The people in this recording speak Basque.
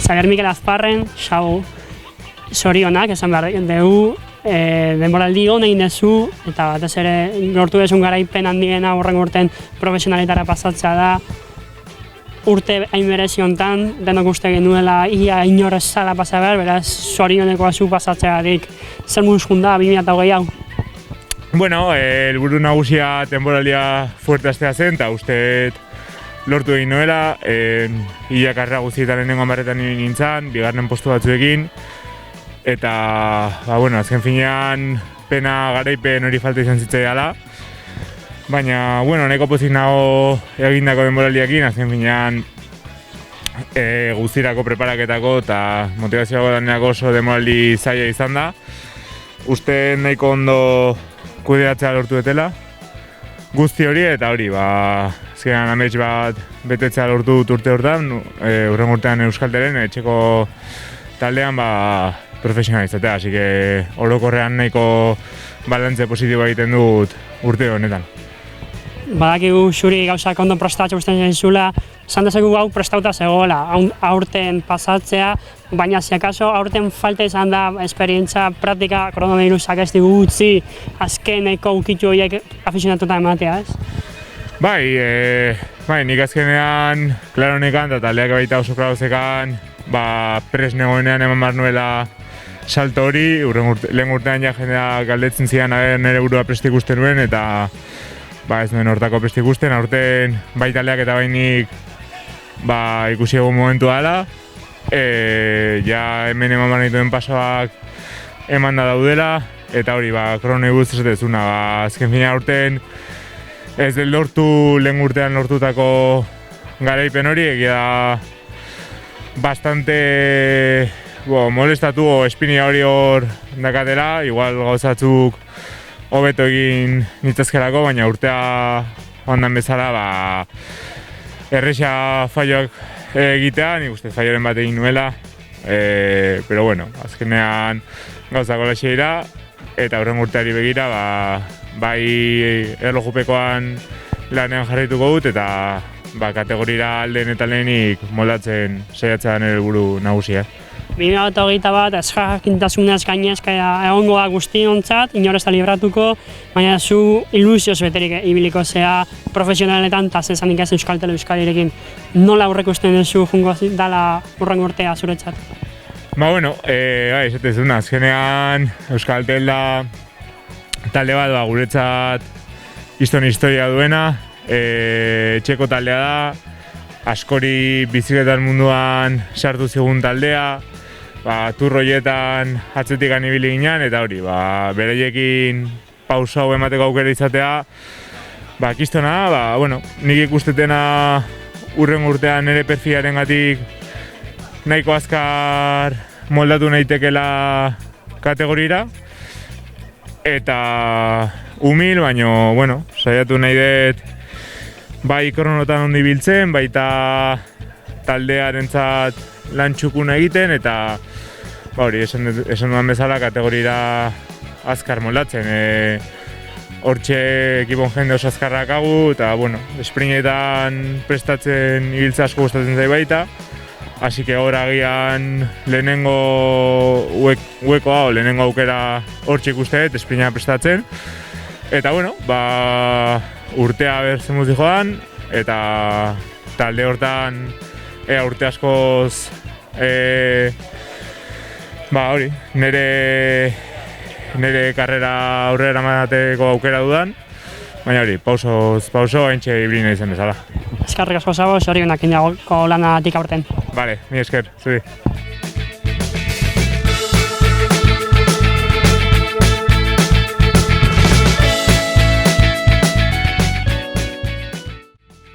Xabier Mikel Azparren, xau, zorionak, esan behar dugu, denboraldi hon egin dezu, eta batez ere lortu dezun garaipen handiena horren urten profesionaletara pasatzea da, urte hain berezi hontan, denok uste genuela ia inorez zala pasa behar, beraz zorioneko azu pasatzeagatik. Zer moduz junda 2020 hau? Bueno, helburu nagusia temporalia fuerte astea zen, eta uste lortu egin nuela, ia karrera guztietan lehenengo hamarretan nintzen, bigarren postu batzuekin, eta, bueno, azken finean pena garaipen hori falta izan zitzaidala, baina, bueno, nahiko pozik nago egindako denboraldiakin, azken finean guztirako preparaketako eta motivazioago daneako oso denboraldi zaila izan da. Uste nahiko ondo kudeatzea lortu dutela, guzti hori eta hori, azkenean amets bat betetzea lortu dut urte hortan, hurren urtean Euskaltelen, etxeko taldean profesionalizatea, así que orokorrean nahiko balantze positiboa egiten dut urte honetan. Badakigu zuri gauzak ondo prestatzen usten zaizula, esan dezakegu hau prestauta zegoela, aurten pasatzea, baina si akaso aurten falta izan da esperientza, praktika, koronavirusak ez digu utzi, azkeneko ukitu horiek afizionatuta ematea, ez? Bai, nik azkenean, klaro nekan, eta taldeak baita oso klarozekan, pres negoenean eman behar nuela salto hori, lehen urtean ja jendea galdetzen zidan nire burua prest ikusten nuen, eta ez nuen hortako prest ikusten, aurten bai taldeak eta bainik ikusi egun momentu dela, ja hemen eman behar dituen pasoak eman da daudela, eta hori, kronoi buruz ez dezuna, azken fina aurten ez del lortu lehen urtean lortutako garaipen hori, egia bastante molestatu espinia hori hor dakatela, igual gauzatzuk hobeto egin nitzazkerako, baina urtea ondan bezala erresa falloak egitea, nik uste falloren bat egin nuela, pero bueno, azkenean gauzak holaxe dira, eta horren urteari begira, bai erlojupekoan lanean jarraituko dut, eta kategorira aldeen eta lehenik moldatzen saiatzea nire helburu nagusia. 2021 ezjakintasunez gainezka egongo da guztiontzat, inor ez da libratuko, baina zu ilusioz beterik ibiliko zea profesionaletan eta zezanik ez Euskaltel Euskadirekin. Nola aurreikusten duzu jungo dela hurrengo urtea zuretzat? Esate zuen, azkenean Euskaltel da talde bat guretzat historia duena, etxeko taldea da, askori bizikletan munduan sartu zigun taldea, turroietan atzetik ibili ginen, eta hori, beraiekin pausa hau emateko aukera izatea, kistona, nik ikustetena hurren urtean nire perfilaren nahiko azkar moldatu nahitekela kategorira, eta humil, baina, saiatu nahi dut bai kronotan ondo ibiltzen, baita taldearentzat lan txukuna egiten, eta hori, esan dudan bezala kategorira azkar moldatzen. Hortxe ekipon jende oso azkarrak hagu, eta esprintetan prestatzen ibiltza asko gustatzen zai baita, así que hor agian lehenengo huekoa, lehenengo aukera hortxe ikusteet, esprintetan prestatzen, eta urtea berzen muzi joan, eta talde hortan urte askoz nire karrera aurrera emateko aukera dudan, baina hori, pauso haintxe ibrina izan bezala. Eskerrik asko zabo, zorionak indagoko lanatik aurten. Bale, mi esker, zuri.